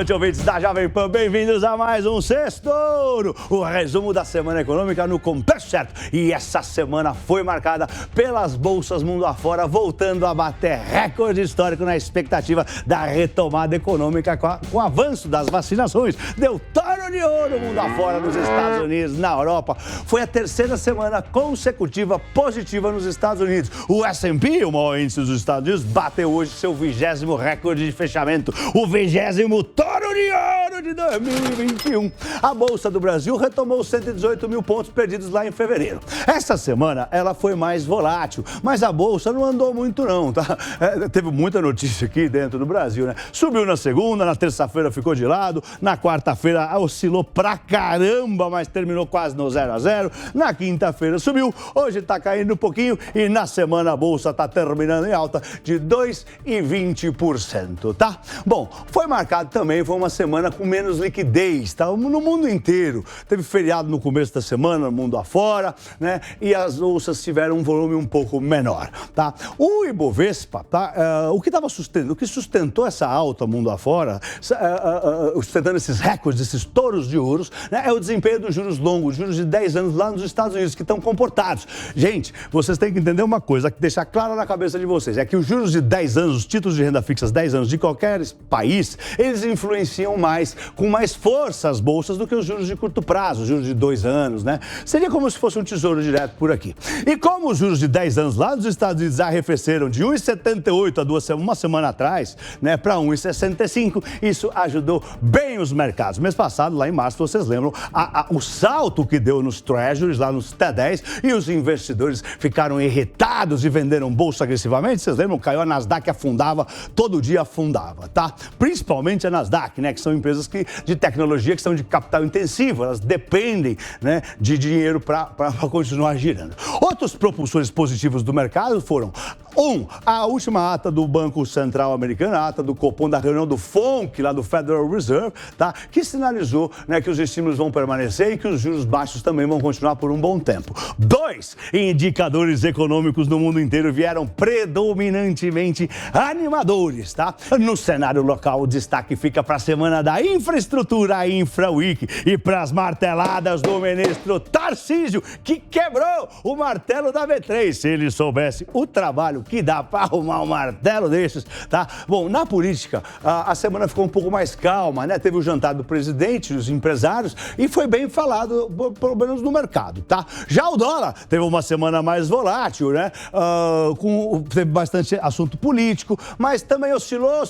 noite, ouvintes da Jovem Pan. Bem-vindos a mais um Sextouro, o resumo da semana econômica no Complexo Certo. E essa semana foi marcada pelas bolsas mundo afora, voltando a bater recorde histórico na expectativa da retomada econômica com o avanço das vacinações. Deu touro de ouro mundo afora, nos Estados Unidos, na Europa. Foi a terceira semana consecutiva positiva nos Estados Unidos. O S&P, o maior índice dos Estados Unidos, bateu hoje seu 20º recorde de fechamento, o 20º touro de ouro de 2021. A Bolsa do Brasil retomou 118 mil pontos perdidos lá em fevereiro. Essa semana ela foi mais volátil, mas a Bolsa não andou muito não, tá? Teve muita notícia aqui dentro do Brasil, né? Subiu na segunda, na terça-feira ficou de lado, na quarta-feira oscilou pra caramba, mas terminou quase no 0 a 0. Na quinta-feira subiu, hoje tá caindo um pouquinho e na semana a Bolsa tá terminando em alta de 2,20%, tá? Bom, foi uma semana com menos liquidez, tá? No mundo inteiro. Teve feriado no começo da semana, no mundo afora, né? E as bolsas tiveram um volume um pouco menor, tá? O Ibovespa, tá? O que sustentou essa alta mundo afora, sustentando esses recordes, esses touros de ouros, né? É o desempenho dos juros longos, juros de 10 anos lá nos Estados Unidos, que estão comportados. Gente, vocês têm que entender uma coisa, deixar claro na cabeça de vocês, é que os juros de 10 anos, os títulos de renda fixa 10 anos de qualquer país, eles influenciam mais, com mais força as bolsas do que os juros de curto prazo, os juros de 2 anos, né? Seria como se fosse um tesouro direto por aqui. E como os juros de 10 anos lá nos Estados Unidos arrefeceram de 1,78 uma semana atrás, né, para 1,65, isso ajudou bem os mercados. Mês passado, lá em março, vocês lembram, o salto que deu nos treasuries, lá nos T10, e os investidores ficaram irritados e venderam bolsa agressivamente. Vocês lembram? Caiu a Nasdaq, afundava, todo dia afundava, tá? Principalmente a Nasdaq, né, que são empresas de tecnologia que são de capital intensivo, elas dependem, né, de dinheiro para continuar girando. Outros propulsores positivos do mercado foram, a última ata do Banco Central Americano, a ata do Copom, da reunião do FONC, lá do Federal Reserve, tá? Que sinalizou, né, que os estímulos vão permanecer e que os juros baixos também vão continuar por um bom tempo. 2 indicadores econômicos no mundo inteiro vieram predominantemente animadores, tá? No cenário local, o destaque fica para a semana da infraestrutura, a InfraWeek, e para as marteladas do ministro Tarcísio, que quebrou o martelo da B3. Se ele soubesse o trabalho que dá para arrumar um martelo desses, tá? Bom, na política, a semana ficou um pouco mais calma, né? Teve o jantar do presidente, os empresários, e foi bem falado, pelo menos no mercado, tá? Já o dólar teve uma semana mais volátil, né? Teve bastante assunto político, mas também oscilou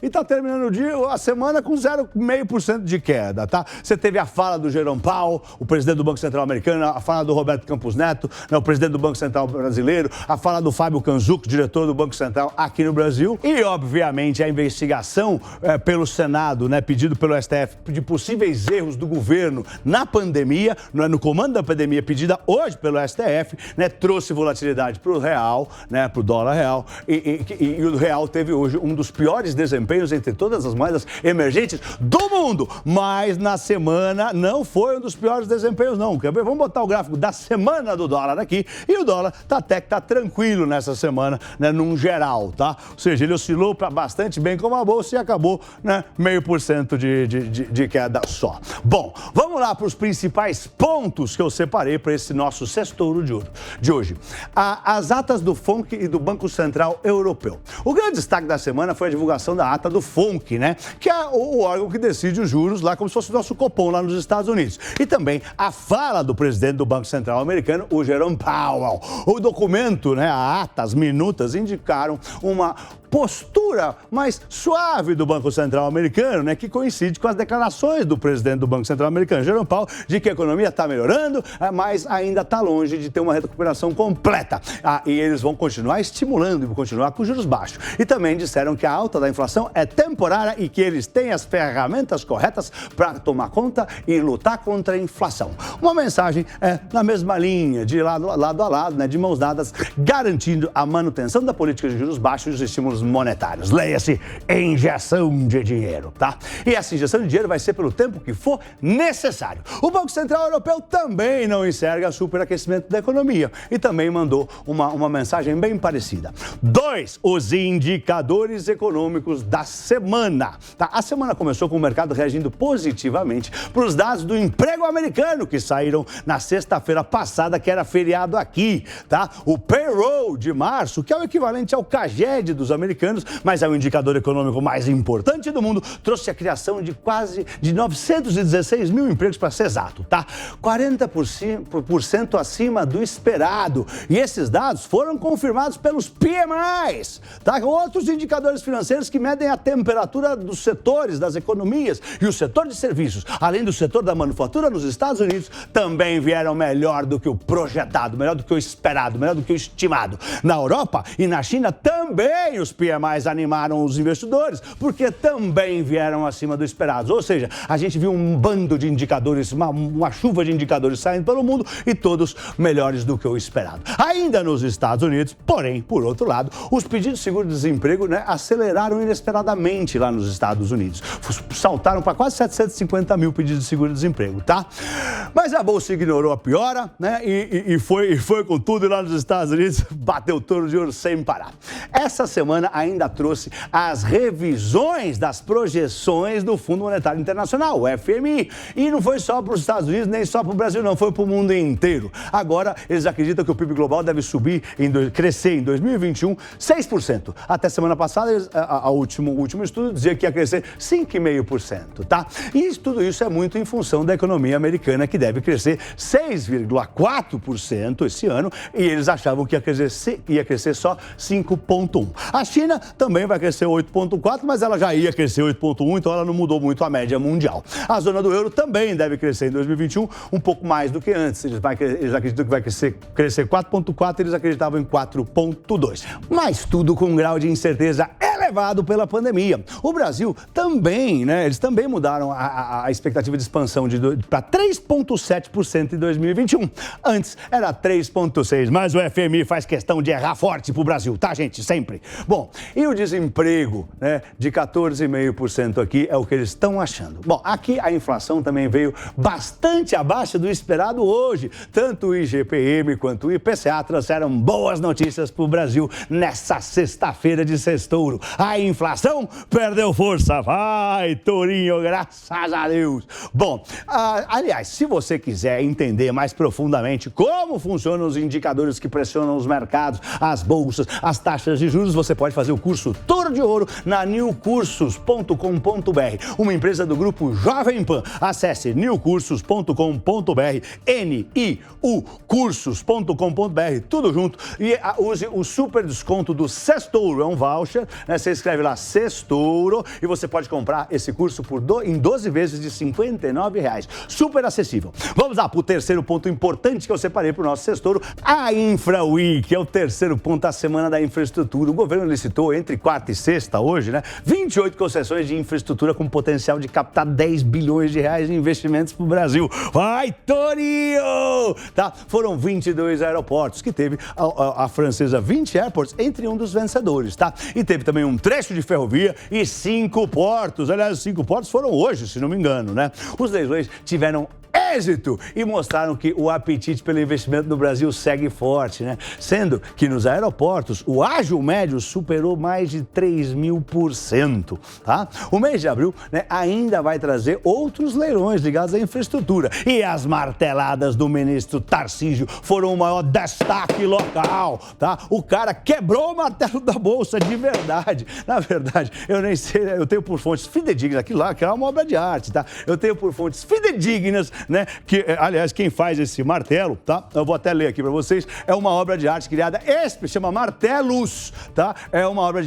e tá terminando a semana com 0,5% de queda, tá? Você teve a fala do Jerome Powell, o presidente do Banco Central americano, a fala do Roberto Campos Neto, né, o presidente do Banco Central brasileiro, a fala do Fábio Kanzuk, diretor do Banco Central aqui no Brasil, e, obviamente, a investigação pelo Senado, né, pedido pelo STF, de possíveis erros do governo na pandemia, no comando da pandemia, pedida hoje pelo STF, né, trouxe volatilidade para o real, né, para o dólar real, e o real teve hoje um dos piores desempenhos entre todas as moedas emergentes do mundo, mas na semana não foi um dos piores desempenhos, não. Quer ver? Vamos botar o gráfico da semana do dólar aqui, e o dólar até que tá tranquilo nessa semana, né, num geral, tá? Ou seja, ele oscilou bastante bem como a bolsa e acabou, né, 0,5% de queda só. Bom, vamos lá para os principais pontos que eu separei para esse nosso Sextouro de hoje. As atas do FONC e do Banco Central Europeu. O grande destaque da semana foi a divulgação da ata do FONC, né, que é o órgão que decide os juros lá, como se fosse o nosso Copom lá nos Estados Unidos. E também a fala do presidente do Banco Central americano, o Jerome Powell. O documento, né, a ata, as minutas, indicaram uma postura mais suave do Banco Central americano, né, que coincide com as declarações do presidente do Banco Central americano, Jerome Powell, de que a economia está melhorando, mas ainda está longe de ter uma recuperação completa. E eles vão continuar estimulando e vão continuar com juros baixos. E também disseram que a alta da inflação é temporária e que eles têm as ferramentas corretas para tomar conta e lutar contra a inflação. Uma mensagem na mesma linha, de lado a lado, né, de mãos dadas, garantindo a manutenção da política de juros baixos e os estímulos monetários. Leia-se injeção de dinheiro, tá? E essa injeção de dinheiro vai ser pelo tempo que for necessário. O Banco Central Europeu também não enxerga superaquecimento da economia e também mandou uma mensagem bem parecida. 2. Os indicadores econômicos da semana. Tá? A semana começou com o mercado reagindo positivamente para os dados do emprego americano que saíram na sexta-feira passada, que era feriado aqui, tá? O payroll de março, que é o equivalente ao CAGED dos americanos, mas é o indicador econômico mais importante do mundo, trouxe a criação de quase 916 mil empregos, para ser exato, tá? 40% acima do esperado. E esses dados foram confirmados pelos PMIs, tá? Outros indicadores financeiros que medem a temperatura dos setores, das economias, e o setor de serviços, além do setor da manufatura nos Estados Unidos, também vieram melhor do que o projetado, melhor do que o esperado, melhor do que o estimado. Na Europa e na China também os PMIs animaram os investidores, porque também vieram acima do esperado. Ou seja, a gente viu um bando de indicadores, uma chuva de indicadores saindo pelo mundo e todos melhores do que o esperado. Ainda nos Estados Unidos, porém, por outro lado, os pedidos de seguro-desemprego, né, aceleraram inesperadamente lá nos Estados Unidos. Saltaram para quase 750 mil pedidos de seguro-desemprego, tá? Mas a Bolsa ignorou a piora, né, e foi com tudo, e lá nos Estados Unidos bateu touro de ouro sem parar. Essa semana ainda trouxe as revisões das projeções do Fundo Monetário Internacional, o FMI. E não foi só para os Estados Unidos, nem só para o Brasil, não, foi para o mundo inteiro. Agora, eles acreditam que o PIB global deve crescer em 2021 6%. Até semana passada, o último estudo dizia que ia crescer 5,5%, tá? E tudo isso é muito em função da economia americana, que deve crescer 6,4% esse ano, e eles achavam que ia crescer só 5,1%. A China também vai crescer 8,4%, mas ela já ia crescer 8,1%, então ela não mudou muito a média mundial. A zona do euro também deve crescer em 2021 um pouco mais do que antes. Eles acreditam que vai crescer 4,4%, eles acreditavam em 4,2%. Mas tudo com um grau de incerteza elevado pela pandemia. O Brasil também, né? Eles também mudaram a expectativa de expansão para 3,7% em 2021. Antes era 3,6%, mas o FMI faz questão de errar forte pro Brasil, tá, gente? Sempre. Bom, e o desemprego, né, de 14,5% aqui é o que eles estão achando. Bom, aqui a inflação também veio bastante abaixo do esperado hoje. Tanto o IGPM quanto o IPCA trouxeram boas notícias pro Brasil nessa sexta-feira de sextouro. A inflação perdeu força. Vai, tourinho, graças a Deus. Bom, aliás, se você quiser entender mais profundamente como funcionam os indicadores que pressionam os mercados, as bolsas, as taxas de juros, você pode fazer o curso Touro de Ouro na newcursos.com.br, uma empresa do grupo Jovem Pan. Acesse newcursos.com.br, niucursos.com.br, tudo junto, e use o super desconto do Sextouro. É um voucher, né? Você escreve lá Sextouro e você pode comprar esse curso em 12 vezes de R$ 59,00. Super acessível. Vamos lá para o terceiro ponto importante que eu separei para o nosso Sextouro, a InfraWeek, que é o terceiro ponto da Semana da Infraestrutura. O governo licitou entre quarta e sexta, hoje, né, 28 concessões de infraestrutura com potencial de captar 10 bilhões de reais em investimentos para o Brasil. Vai, Torinho! Tá? Foram 22 aeroportos, que teve a francesa 20 Airports entre um dos vencedores, tá? E teve também um trecho de ferrovia e 5 portos. Aliás, os 5 portos foram hoje, se não me engano, né? Os leilões tiveram êxito e mostraram que o apetite pelo investimento no Brasil segue forte, né? Sendo que nos aeroportos o ágio médio superou mais de 3.000%, tá? O mês de abril, né, ainda vai trazer outros leilões ligados à infraestrutura, e as marteladas do ministro Tarcísio foram o maior destaque local, tá? O cara quebrou o martelo da bolsa de verdade. Na verdade, eu nem sei, eu tenho por fontes fidedignas, aquilo lá que é uma obra de arte, tá? Eu tenho por fontes fidedignas, né, que, aliás, quem faz esse martelo, tá? Eu vou até ler aqui para vocês. É uma obra de arte criada, chama Martelos, tá? É uma obra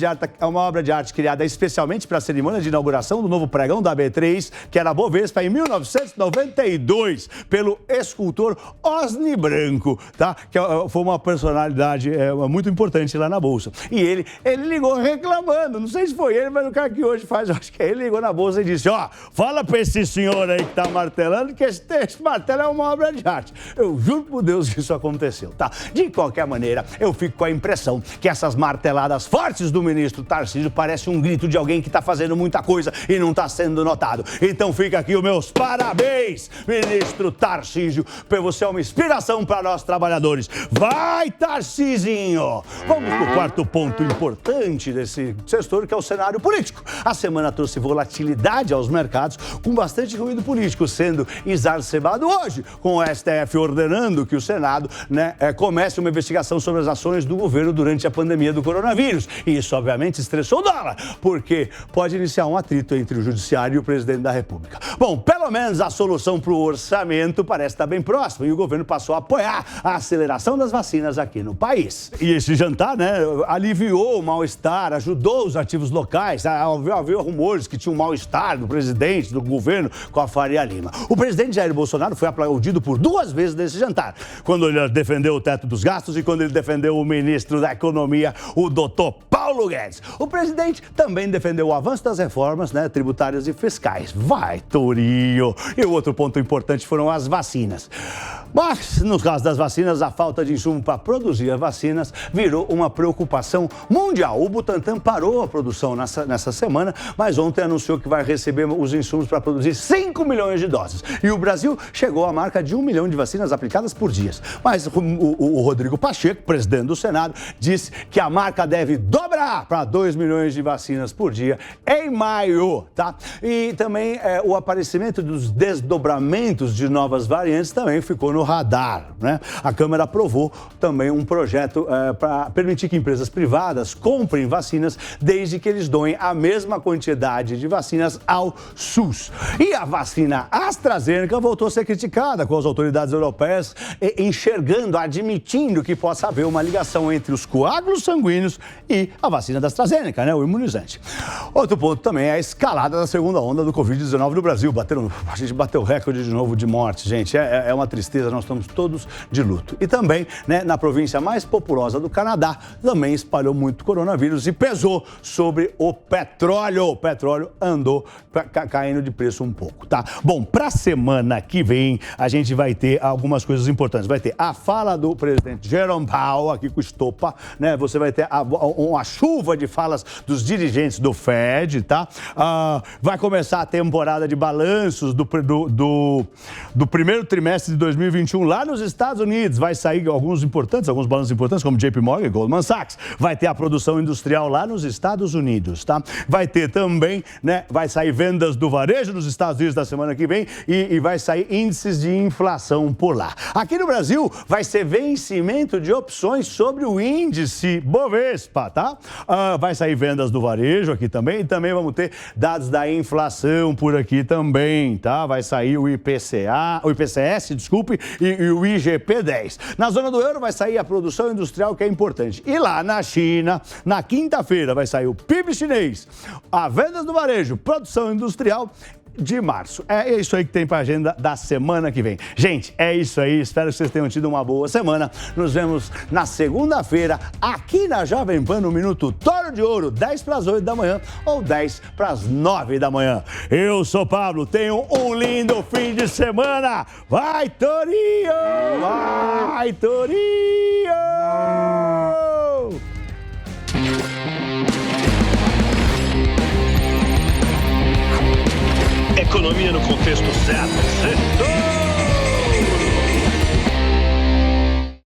de arte criada especialmente para a cerimônia de inauguração do novo pregão da B3, que era Bovespa, em 1992, pelo escultor Osni Branco, tá? Que foi uma personalidade muito importante lá na Bolsa. E ele ligou reclamando, não sei se foi ele, mas o cara que hoje faz, eu acho que ele ligou na Bolsa e disse, fala para esse senhor aí que tá martelando que esse esse martelo é uma obra de arte. Eu juro por Deus que isso aconteceu, tá? De qualquer maneira, eu fico com a impressão que essas marteladas fortes do ministro Tarcísio parecem um grito de alguém que tá fazendo muita coisa e não tá sendo notado. Então fica aqui os meus parabéns, ministro Tarcísio, porque você é uma inspiração para nós trabalhadores. Vai, Tarcisinho! Vamos pro quarto ponto importante desse setor, que é o cenário político. A semana trouxe volatilidade aos mercados, com bastante ruído político sendo exacerbado hoje, com o STF ordenando que o Senado comece uma investigação sobre as ações do governo durante a pandemia do coronavírus. E isso, obviamente, estressou o dólar, porque pode iniciar um atrito entre o Judiciário e o presidente da República. Bom, pelo menos a solução para o orçamento parece estar bem próxima e o governo passou a apoiar a aceleração das vacinas aqui no país. E esse jantar, aliviou o mal-estar, ajudou os ativos locais. Havia rumores que tinha um mal-estar do presidente, do governo, com a Faria Lima. O presidente Jair Bolsonaro foi aplaudido por 2 vezes nesse jantar, quando ele defendeu o teto dos gastos e quando ele defendeu o ministro da Economia, o doutor Paulo Guedes. O presidente também defendeu o avanço das reformas tributárias e fiscais. Vai, Torinho! E o outro ponto importante foram as vacinas. Mas, no caso das vacinas, a falta de insumo para produzir as vacinas virou uma preocupação mundial. O Butantan parou a produção nessa semana, mas ontem anunciou que vai receber os insumos para produzir 5 milhões de doses. E o Brasil chegou à marca de 1 milhão de vacinas aplicadas por dia. Mas o Rodrigo Pacheco, presidente do Senado, disse que a marca deve dobrar para 2 milhões de vacinas por dia em maio, tá? E também o aparecimento dos desdobramentos de novas variantes também ficou no radar, A Câmara aprovou também um projeto para permitir que empresas privadas comprem vacinas desde que eles doem a mesma quantidade de vacinas ao SUS. E a vacina AstraZeneca voltou a ser criticada, com as autoridades europeias enxergando, admitindo que possa haver uma ligação entre os coágulos sanguíneos e a vacina da AstraZeneca, o imunizante. Outro ponto também é a escalada da segunda onda do Covid-19 no Brasil. A gente bateu recorde de novo de morte, gente. É uma tristeza, nós estamos todos de luto. E também, na província mais populosa do Canadá, também espalhou muito coronavírus e pesou sobre o petróleo. O petróleo andou caindo de preço um pouco, tá? Bom, para a semana que vem, a gente vai ter algumas coisas importantes. Vai ter a fala do presidente Jerome Powell aqui com o Estopa, Você vai ter uma chuva de falas dos dirigentes do Fed, tá? Vai começar a temporada de balanços do primeiro trimestre de 2021 lá nos Estados Unidos. Vai sair alguns balanços importantes, como JP Morgan e Goldman Sachs. Vai ter a produção industrial lá nos Estados Unidos, tá? Vai ter também, vai sair vendas do varejo nos Estados Unidos da semana que vem e vai sair índices de inflação por lá. Aqui no Brasil, vai ser vencimento de opções sobre o índice Bovespa, tá? Vai sair vendas do varejo aqui também e também vamos ter dados da inflação por aqui também, tá? Vai sair o IPCS, e o IGP-10. Na zona do euro vai sair a produção industrial, que é importante. E lá na China, na quinta-feira, vai sair o PIB chinês, a vendas do varejo, produção industrial de março. É isso aí que tem para a agenda da semana que vem. Gente, é isso aí. Espero que vocês tenham tido uma boa semana. Nos vemos na segunda-feira, aqui na Jovem Pan, no Minuto Toro de Ouro, 10 para as 8 da manhã ou 10 para as 9 da manhã. Eu sou Pablo, tenham um lindo fim de semana. Vai, Torinho! Vai, Torinho!